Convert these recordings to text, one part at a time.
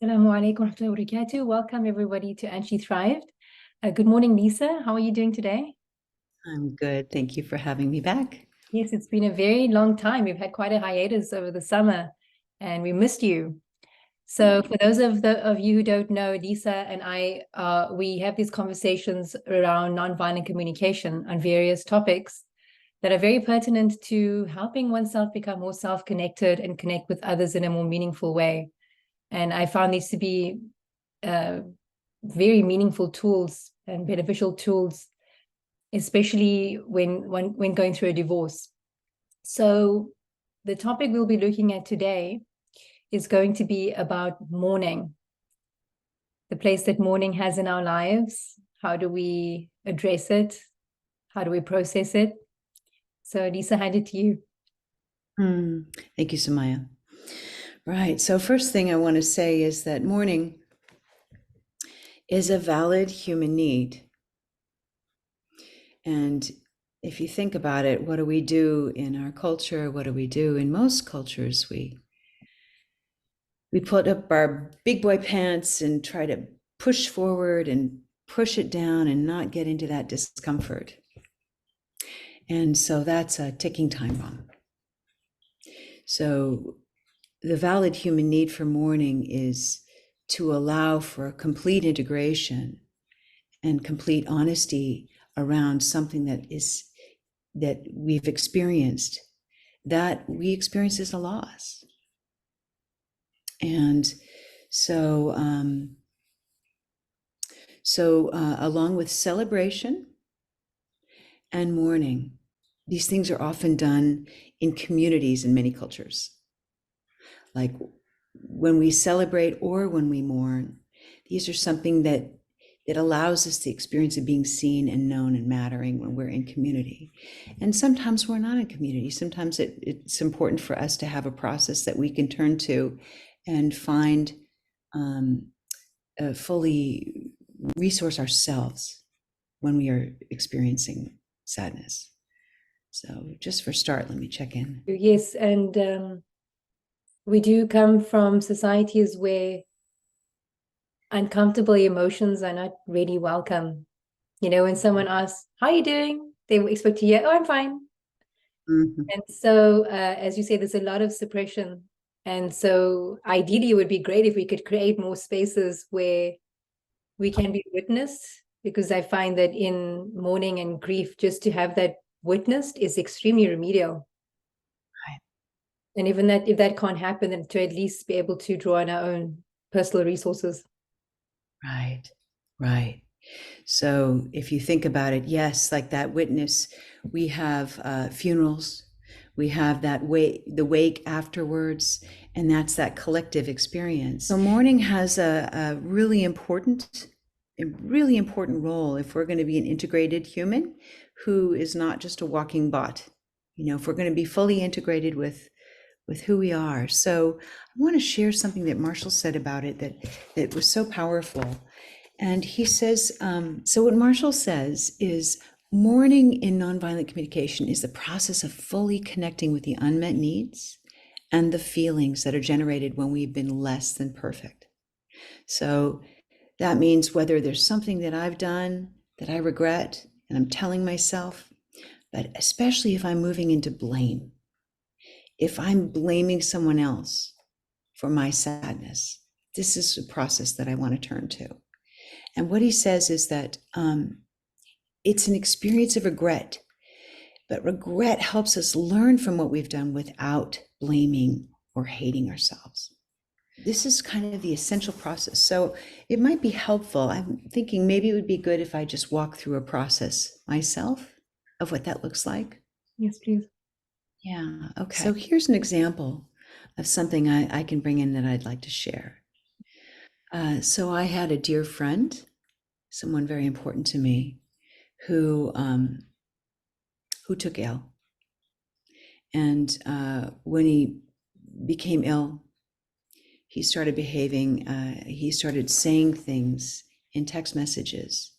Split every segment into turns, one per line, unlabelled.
Assalamu alaikum wa rahmatullahi wa barakatuh. Welcome everybody to And She Thrived. Good morning, Lisa. How are you doing today?
I'm good. Thank you for having me back.
Yes, it's been a very long time. We've had quite a hiatus over the summer and we missed you. So for those of you who don't know, Lisa and I, we have these conversations around nonviolent communication on various topics that are very pertinent to helping oneself become more self-connected and connect with others in a more meaningful way. And I found these to be very meaningful tools and beneficial tools, especially when going through a divorce. So the topic we'll be looking at today is going to be about mourning, the place that mourning has in our lives. How do we address it? How do we process it? So Lisa, hand it to you.
Thank you, Samaya. Right. So first thing I want to say is that mourning is a valid human need. And if you think about it, what do we do in our culture? What do we do in most cultures? We put up our big boy pants and try to push forward and push it down and not get into that discomfort. And so that's a ticking time bomb. So the valid human need for mourning is to allow for a complete integration and complete honesty around something that we've experienced, that we experience as a loss. And so along with celebration and mourning, these things are often done in communities in many cultures. Like when we celebrate or when we mourn, these are something that allows us the experience of being seen and known and mattering when we're in community. And sometimes we're not in community. Sometimes it's important for us to have a process that we can turn to and find fully resource ourselves when we are experiencing sadness. So just for start, let me check in.
Yes, and we do come from societies where uncomfortable emotions are not really welcome. You know, when someone asks, "How are you doing?" they expect to hear, "Oh, I'm fine."
Mm-hmm.
And so, as you say, there's a lot of suppression. And so, ideally, it would be great if we could create more spaces where we can be witnessed, because I find that in mourning and grief, just to have that witnessed is extremely remedial.
Right.
And even that, if that can't happen, then to at least be able to draw on our own personal resources.
Right, right. So if you think about it, yes, like that witness, we have funerals, we have that the wake afterwards, and that's that collective experience. So mourning has a really important role if we're going to be an integrated human who is not just a walking bot. You know, if we're going to be fully integrated with who we are. So I want to share something that Marshall said about it that was so powerful. And he says, so what Marshall says is mourning in nonviolent communication is the process of fully connecting with the unmet needs and the feelings that are generated when we've been less than perfect. So that means whether there's something that I've done that I regret and I'm telling myself, but especially if I'm moving into blame, if I'm blaming someone else for my sadness, this is a process that I want to turn to. And what he says is that it's an experience of regret, but regret helps us learn from what we've done without blaming or hating ourselves. This is kind of the essential process. So it might be helpful. I'm thinking maybe it would be good if I just walk through a process myself of what that looks like.
Yes, please.
Yeah, okay. So here's an example of something I can bring in that I'd like to share. So I had a dear friend, someone very important to me, who took ill. And when he became ill, he started he started saying things in text messages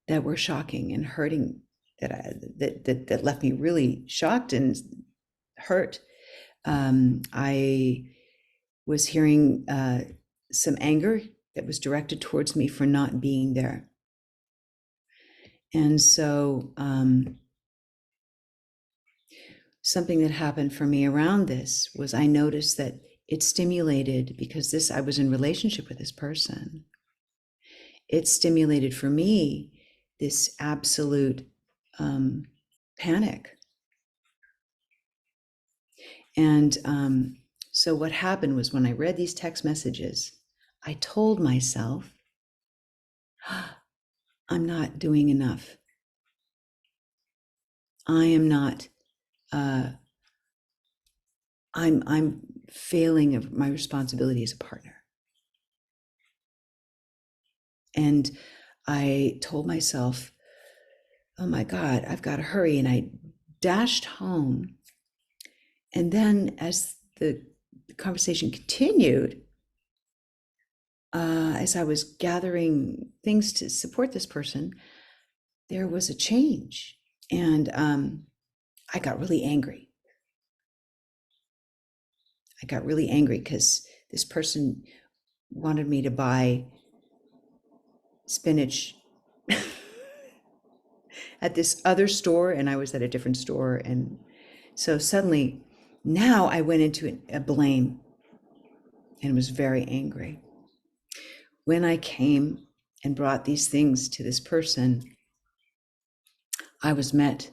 that were shocking and hurting, that left me really shocked and hurt. I was hearing some anger that was directed towards me for not being there. And so something that happened for me around this was I noticed that it stimulated, because I was in relationship with this person, it stimulated for me this absolute panic. And so what happened was, when I read these text messages, I told myself, I'm not doing enough. I am not, I'm failing of my responsibility as a partner. And I told myself, oh my God, I've got to hurry. And I dashed home. And then as the conversation continued, as I was gathering things to support this person, there was a change. And I got really angry. I got really angry because this person wanted me to buy spinach at this other store, and I was at a different store. And so suddenly, now I went into a blame and was very angry. When I came and brought these things to this person, I was met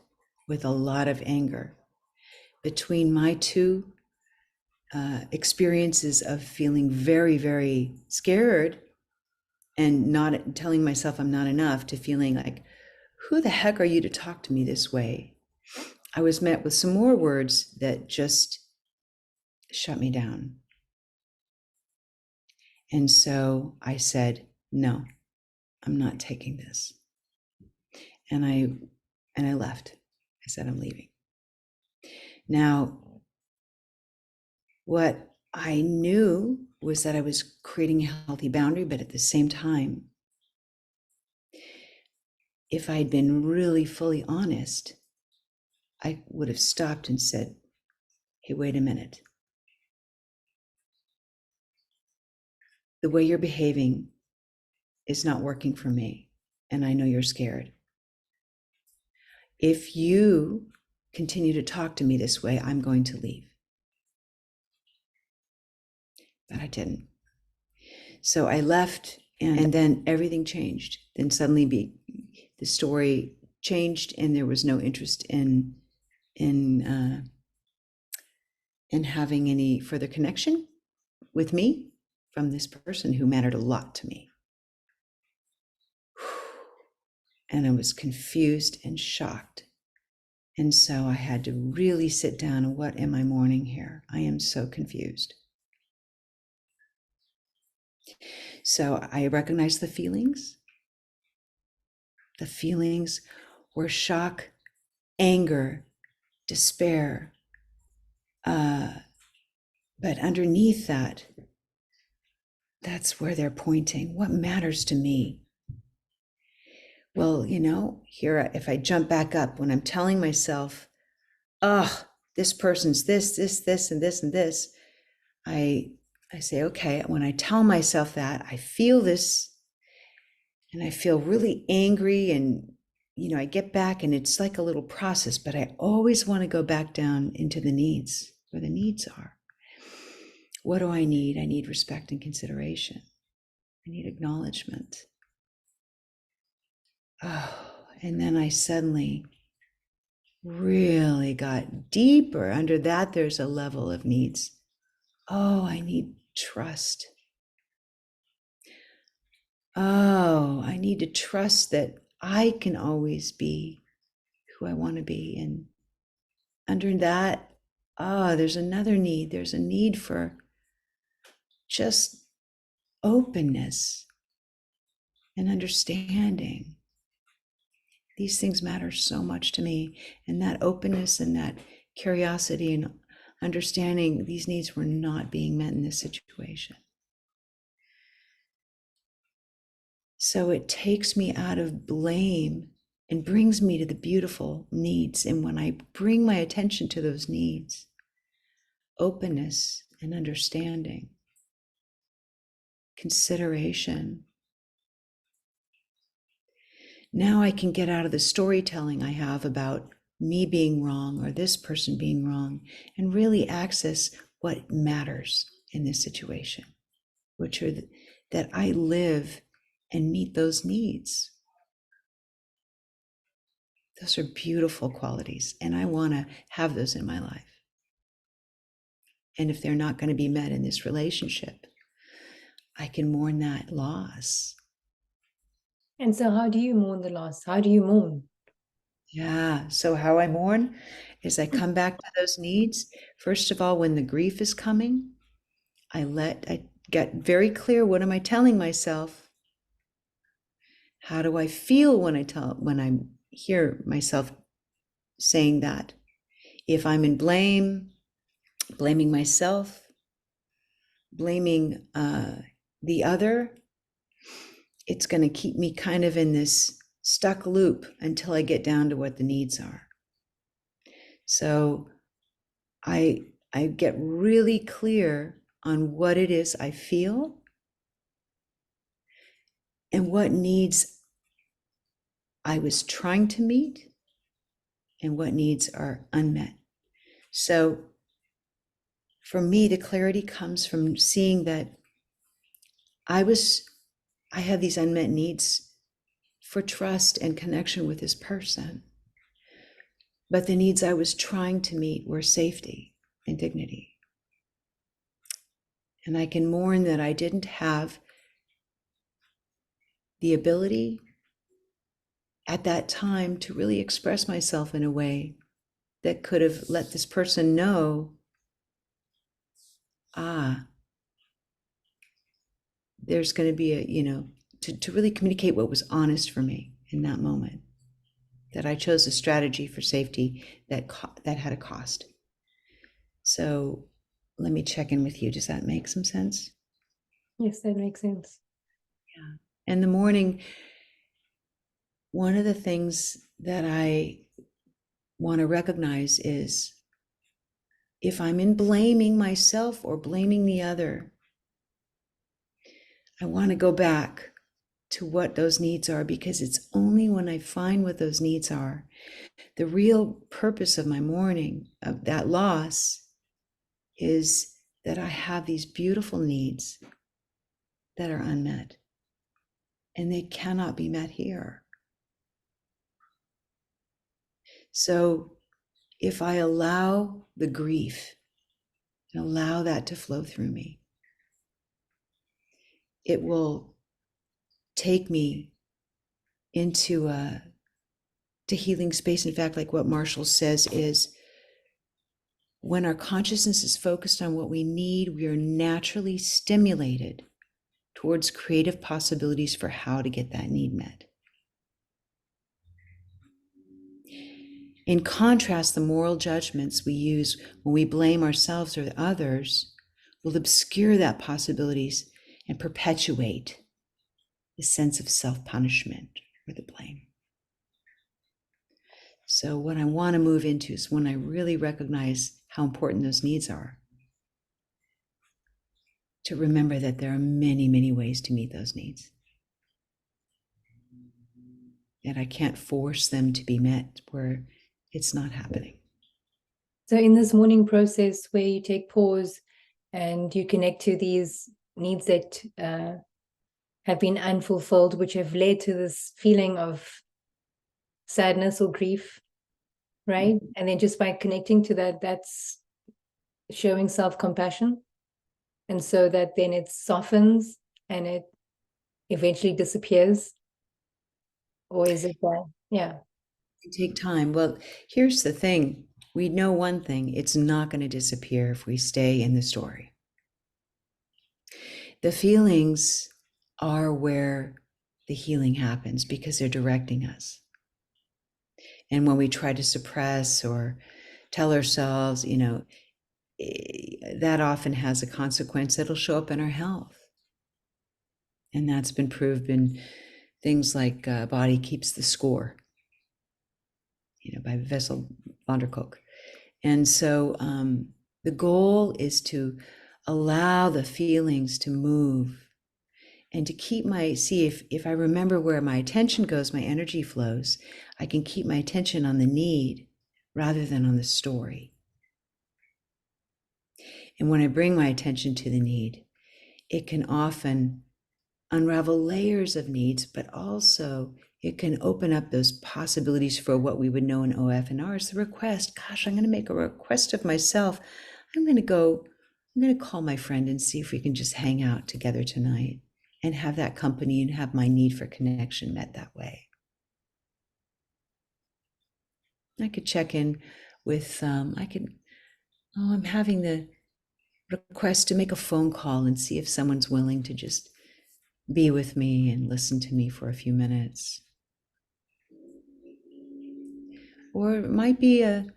with a lot of anger. Between my two experiences of feeling very, very scared and not telling myself I'm not enough, to feeling like, who the heck are you to talk to me this way? I was met with some more words that just shut me down. And so I said, no, I'm not taking this. And I left. I said, I'm leaving. Now, what I knew was that I was creating a healthy boundary, but at the same time, if I'd been really fully honest, I would have stopped and said, hey, wait a minute. The way you're behaving is not working for me, and I know you're scared. If you continue to talk to me this way, I'm going to leave. But I didn't. So I left, and then everything changed. Then suddenly the story changed, and there was no interest in having any further connection with me from this person who mattered a lot to me. And I was confused and shocked. And so I had to really sit down and, what am I mourning here? I am so confused. So I recognized the feelings. The feelings were shock, anger, despair. But underneath that, that's where they're pointing. What matters to me? Well, here, if I jump back up, when I'm telling myself, oh, this person's this, and this, and this, I say, okay, when I tell myself that, I feel this, and I feel really angry, and, I get back, and it's like a little process, but I always want to go back down into the needs, where the needs are. What do I need? I need respect and consideration. I need acknowledgement. Oh, and then I suddenly really got deeper. Under that, there's a level of needs. Oh, I need trust. Oh, I need to trust that I can always be who I want to be. And under that, there's another need. There's a need for just openness and understanding. These things matter so much to me. And that openness and that curiosity and understanding, these needs were not being met in this situation. So it takes me out of blame and brings me to the beautiful needs. And when I bring my attention to those needs, openness and understanding, consideration. Now I can get out of the storytelling I have about me being wrong or this person being wrong and really access what matters in this situation, which are that I live and meet those needs. Those are beautiful qualities, and I want to have those in my life. And if they're not going to be met in this relationship, I can mourn that loss.
And so how do you mourn the loss? How do you mourn?
Yeah. So how I mourn is I come back to those needs. First of all, when the grief is coming, I get very clear. What am I telling myself? How do I feel when I hear myself saying that? If I'm in blame, blaming myself, blaming the other, it's going to keep me kind of in this stuck loop until I get down to what the needs are. So I get really clear on what it is I feel and what needs I was trying to meet and what needs are unmet. So for me, the clarity comes from seeing that I have these unmet needs for trust and connection with this person. But the needs I was trying to meet were safety and dignity. And I can mourn that I didn't have the ability at that time to really express myself in a way that could have let this person know, there's going to be to really communicate what was honest for me in that moment, that I chose a strategy for safety that had a cost. So let me check in with you. Does that make some sense?
Yes, that makes sense.
Yeah. In the morning, one of the things that I want to recognize is if I'm in blaming myself or blaming the other, I want to go back to what those needs are, because it's only when I find what those needs are, the real purpose of my mourning, of that loss, is that I have these beautiful needs that are unmet, and they cannot be met here. So if I allow the grief and allow that to flow through me, it will take me into to healing space. In fact, like what Marshall says is, when our consciousness is focused on what we need, we are naturally stimulated towards creative possibilities for how to get that need met. In contrast, the moral judgments we use when we blame ourselves or others will obscure that possibilities and perpetuate the sense of self-punishment or the blame. So what I want to move into is when I really recognize how important those needs are, to remember that there are many, many ways to meet those needs. And I can't force them to be met where it's not happening.
So in this mourning process where you take pause and you connect to these needs that have been unfulfilled, which have led to this feeling of sadness or grief, right? Mm-hmm. And then just by connecting to that, that's showing self-compassion. And so that then it softens and it eventually disappears. Or is it that? Yeah.
Take time. Well, here's the thing. We know one thing. It's not going to disappear if we stay in the story. The feelings are where the healing happens because they're directing us. And when we try to suppress or tell ourselves, that often has a consequence that'll show up in our health. And that's been proved in things like Body Keeps the Score, by Vessel van der Kolk. And so the goal is to allow the feelings to move And to keep see if I remember where my attention goes, my energy flows, I can keep my attention on the need rather than on the story. And when I bring my attention to the need, it can often unravel layers of needs, but also it can open up those possibilities for what we would know in OF&R as the request. Gosh, I'm going to make a request of myself. I'm going to call my friend and see if we can just hang out together tonight and have that company and have my need for connection met that way. I could check in with, I'm having the request to make a phone call and see if someone's willing to just be with me and listen to me for a few minutes. Or it might be I'm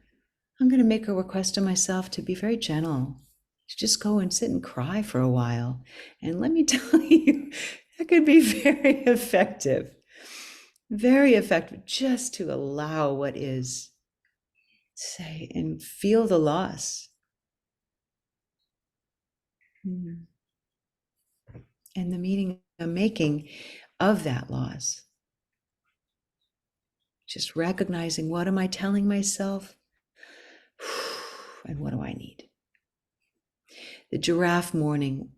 going to make a request of myself to be very gentle, to just go and sit and cry for a while. And let me tell you, that could be very effective just to allow what is, say, and feel the loss. And the meaning I'm making of that loss. Just recognizing, what am I telling myself? And what do I need? The giraffe mourning,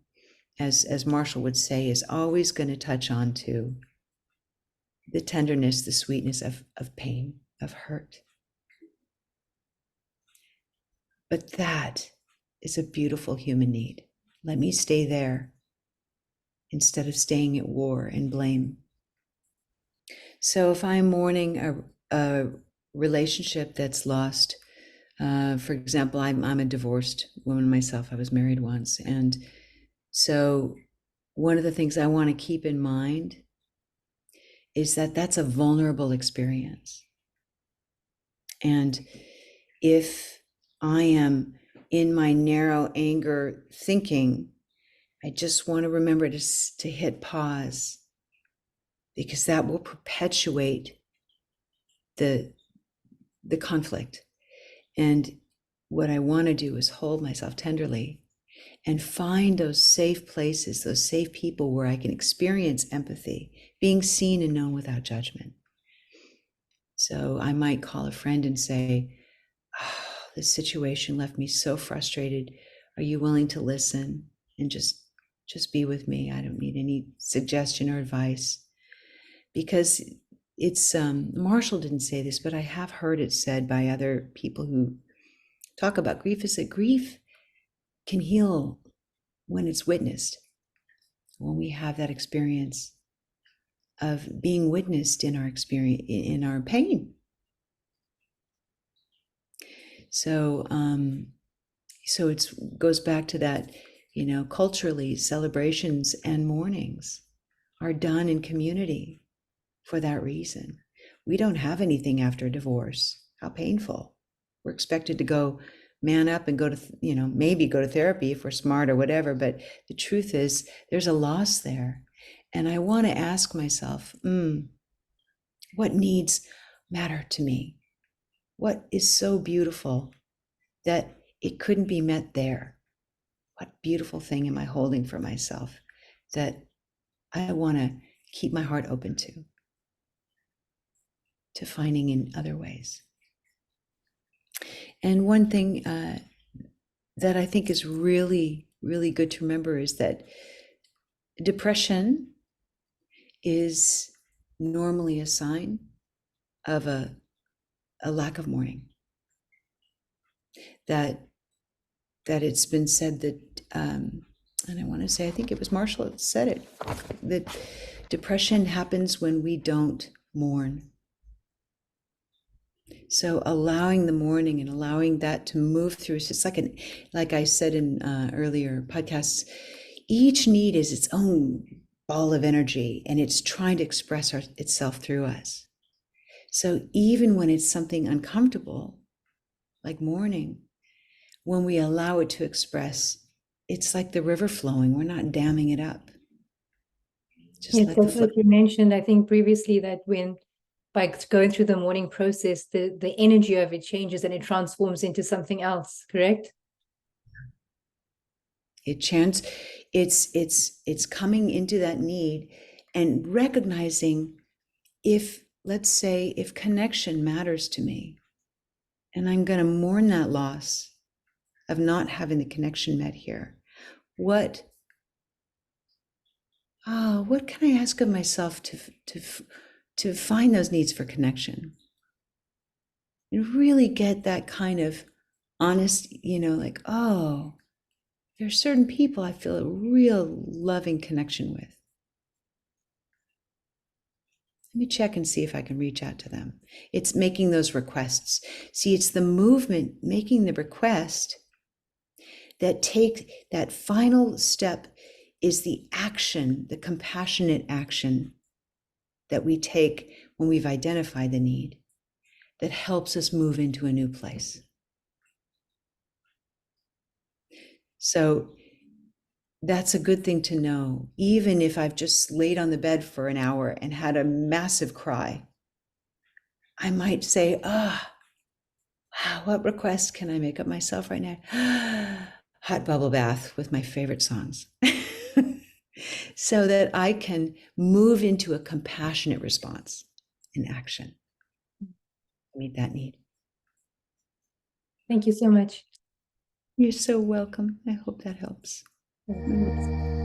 as Marshall would say, is always going to touch on to the tenderness, the sweetness of pain, of hurt. But that is a beautiful human need. Let me stay there instead of staying at war and blame. So if I'm mourning a relationship that's lost, for example, I'm a divorced woman myself. I was married once. And so one of the things I want to keep in mind is that that's a vulnerable experience. And if I am in my narrow anger thinking, I just want to remember to hit pause, because that will perpetuate the conflict. And what I want to do is hold myself tenderly and find those safe places, those safe people where I can experience empathy, being seen and known without judgment. So I might call a friend and say, oh, this situation left me so frustrated. Are you willing to listen and just be with me? I don't need any suggestion or advice. Because it's, Marshall didn't say this, but I have heard it said by other people who talk about grief, is that grief can heal when it's witnessed, when we have that experience of being witnessed in our experience, in our pain. So, so it goes back to that, culturally, celebrations and mournings are done in community for that reason. We don't have anything after a divorce. How painful. We're expected to go man up and go to, maybe go to therapy if we're smart or whatever. But the truth is there's a loss there. And I want to ask myself, what needs matter to me? What is so beautiful that it couldn't be met there? What beautiful thing am I holding for myself that I want to keep my heart open to finding in other ways? And one thing that I think is really, really good to remember is that depression is normally a sign of a lack of mourning. That it's been said that, and I want to say, I think it was Marshall that said it, that depression happens when we don't mourn. So allowing the mourning and allowing that to move through, it's just like I said in earlier podcasts, each need is its own ball of energy, and it's trying to express itself through us. So even when it's something uncomfortable, like mourning, when we allow it to express, it's like the river flowing. We're not damming it up.
Yes, that's what you mentioned, I think, previously, that when by going through the mourning process, the energy of it changes and it transforms into something else, correct?
It chants. It's coming into that need and recognizing, if, let's say, if connection matters to me, and I'm going to mourn that loss of not having the connection met here, what can I ask of myself to find those needs for connection and really get that kind of honest, like, oh, there are certain people I feel a real loving connection with. Let me check and see if I can reach out to them. It's making those requests. See, it's the movement, making the request, that final step is the action, the compassionate action that we take when we've identified the need, that helps us move into a new place. So that's a good thing to know. Even if I've just laid on the bed for an hour and had a massive cry, I might say, wow, what request can I make of myself right now? Hot bubble bath with my favorite songs. So that I can move into a compassionate response in action. Meet that need.
Thank you so much.
You're so welcome. I hope that helps.
Yeah.